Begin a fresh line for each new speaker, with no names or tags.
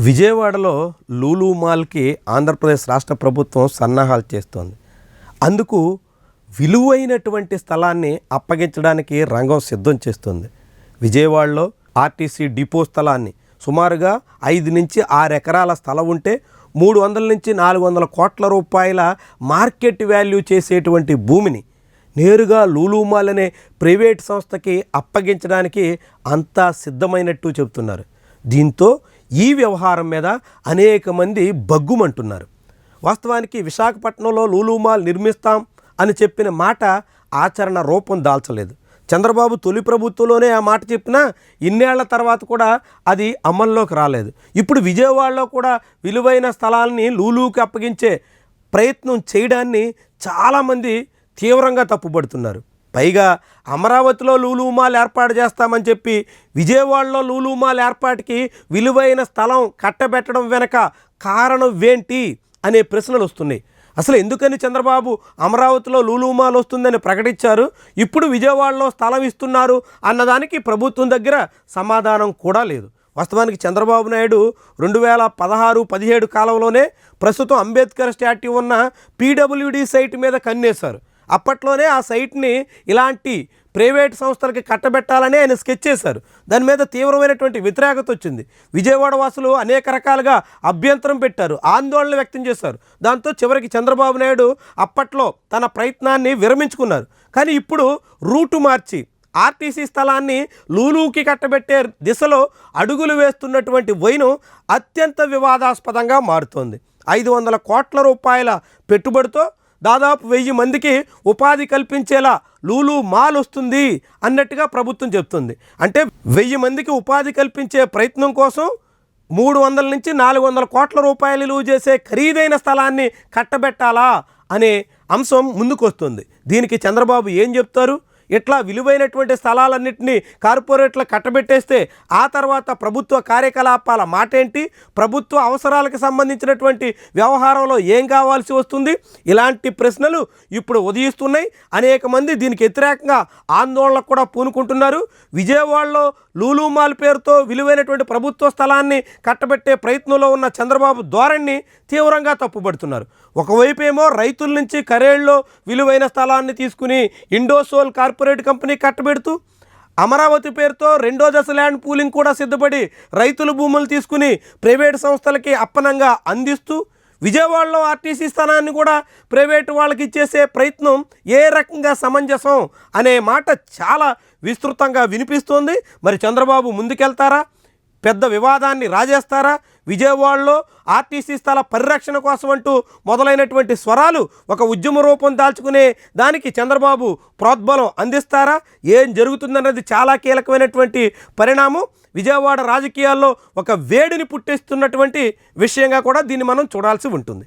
విజయవాడలో లూలు మాల్కి ఆంధ్రప్రదేశ్ రాష్ట్ర ప్రభుత్వం సన్నాహాలు చేస్తోంది. అందుకు విలువైనటువంటి స్థలాన్ని అప్పగించడానికి రంగం సిద్ధం చేస్తుంది. విజయవాడలో ఆర్టీసీ డిపో స్థలాన్ని సుమారుగా 5 నుంచి 6 ఎకరాల స్థలం ఉంటే 300 నుంచి 400 కోట్ల రూపాయల మార్కెట్ వాల్యూ చేసేటువంటి భూమిని నేరుగా లూలు మాల్ అనే ప్రైవేట్ సంస్థకి అప్పగించడానికి అంతా సిద్ధమైనట్టు చెబుతున్నారు. దీంతో ఈ వ్యవహారం మీద అనేక మంది బగ్గుమంటున్నారు. వాస్తవానికి విశాఖపట్నంలో లూలు మాల్ నిర్మిస్తాం అని చెప్పిన మాట ఆచరణ రూపం దాల్చలేదు. చంద్రబాబు తొలి ప్రభుత్వంలోనే ఆ మాట చెప్పినా ఇన్నేళ్ల తర్వాత కూడా అది అమల్లోకి రాలేదు. ఇప్పుడు విజయవాడలో కూడా విలువైన స్థలాల్ని లూలుకి అప్పగించే ప్రయత్నం చేయడాన్ని చాలామంది తీవ్రంగా తప్పుపడుతున్నారు. పైగా అమరావతిలో లూలు మాల్ ఏర్పాటు చేస్తామని చెప్పి విజయవాడలో లూలు మాల్ ఏర్పాటుకి విలువైన స్థలం కట్టబెట్టడం వెనక కారణం ఏంటి అనే ప్రశ్నలు వస్తున్నాయి. అసలు ఎందుకని చంద్రబాబు అమరావతిలో లూలు మాల్ వస్తుందని ప్రకటించారు, ఇప్పుడు విజయవాడలో స్థలం ఇస్తున్నారు అన్నదానికి ప్రభుత్వం దగ్గర సమాధానం కూడా లేదు. వాస్తవానికి చంద్రబాబు నాయుడు 2016-17 కాలంలోనే ప్రస్తుతం అంబేద్కర్ స్టాట్యూ ఉన్న పీడబ్ల్యూడి సైట్ మీద కన్నేశారు. అప్పట్లోనే ఆ సైట్ని ఇలాంటి ప్రైవేట్ సంస్థలకి కట్టబెట్టాలని ఆయన స్కెచ్ చేశారు. దాని మీద తీవ్రమైనటువంటి వ్యతిరేకత వచ్చింది. విజయవాడ వాసులు అనేక రకాలుగా అభ్యంతరం పెట్టారు, ఆందోళన వ్యక్తం చేశారు. దాంతో చివరికి చంద్రబాబు నాయుడు అప్పట్లో తన ప్రయత్నాన్ని విరమించుకున్నారు. కానీ ఇప్పుడు రూటు మార్చి ఆర్టీసీ స్థలాన్ని లూలుకి కట్టబెట్టే దిశలో అడుగులు వేస్తున్నటువంటి వైనం అత్యంత వివాదాస్పదంగా మారుతోంది. 500 కోట్ల రూపాయల పెట్టుబడితో దాదాపు 1000 మందికి ఉపాధి కల్పించేలా లూలు మాల్ వస్తుంది అన్నట్టుగా ప్రభుత్వం చెప్తుంది. అంటే 1000 మందికి ఉపాధి కల్పించే ప్రయత్నం కోసం 300 నుంచి 400 కోట్ల రూపాయలు విలువ చేసే ఖరీదైన స్థలాన్ని కట్టబెట్టాలా అనే అంశం ముందుకు వస్తుంది. దీనికి చంద్రబాబు ఏం చెప్తారు? ఇట్లా విలువైనటువంటి స్థలాలన్నింటినీ కార్పొరేట్లకు కట్టబెట్టేస్తే ఆ తర్వాత ప్రభుత్వ కార్యకలాపాల మాట ఏంటి? ప్రభుత్వ అవసరాలకు సంబంధించినటువంటి వ్యవహారంలో ఏం కావాల్సి వస్తుంది? ఇలాంటి ప్రశ్నలు ఇప్పుడు ఉదయిస్తున్నాయి. అనేక మంది దీనికి వ్యతిరేకంగా ఆందోళనకు కూడా పూనుకుంటున్నారు. విజయవాడలో లూలు మాల్ పేరుతో విలువైనటువంటి ప్రభుత్వ స్థలాన్ని కట్టబెట్టే ప్రయత్నంలో ఉన్న చంద్రబాబు ధోరణిని తీవ్రంగా తప్పుపడుతున్నారు. ఒకవైపు ఏమో రైతుల నుంచి కరేళ్లో విలువైన స్థలాన్ని తీసుకుని ఇండోసోల్ కార్పొరేట్ కంపెనీ కట్టబెడుతూ, అమరావతి పేరుతో 2వ దశ ల్యాండ్ పూలింగ్ కూడా సిద్ధపడి రైతుల భూములు తీసుకుని ప్రైవేట్ సంస్థలకి అప్పనంగా అందిస్తూ, విజయవాడలో ఆర్టీసీ స్థానాన్ని కూడా ప్రైవేటు వాళ్ళకి ఇచ్చేసే ప్రయత్నం ఏ రకంగా సమంజసం అనే మాట చాలా విస్తృతంగా వినిపిస్తోంది. మరి చంద్రబాబు ముందుకెళ్తారా? పెద్ద వివాదాన్ని రాజేస్తారా? విజయవాడలో ఆర్టీసీ స్థల పరిరక్షణ కోసం అంటూ మొదలైనటువంటి స్వరాలు ఒక ఉద్యమ రూపం దాల్చుకునే దానికి చంద్రబాబు ప్రోద్బలం అందిస్తారా? ఏం జరుగుతుందన్నది చాలా కీలకమైనటువంటి పరిణామం. విజయవాడ రాజకీయాల్లో ఒక వేడిని పుట్టిస్తున్నటువంటి విషయంగా కూడా దీన్ని మనం చూడాల్సి ఉంటుంది.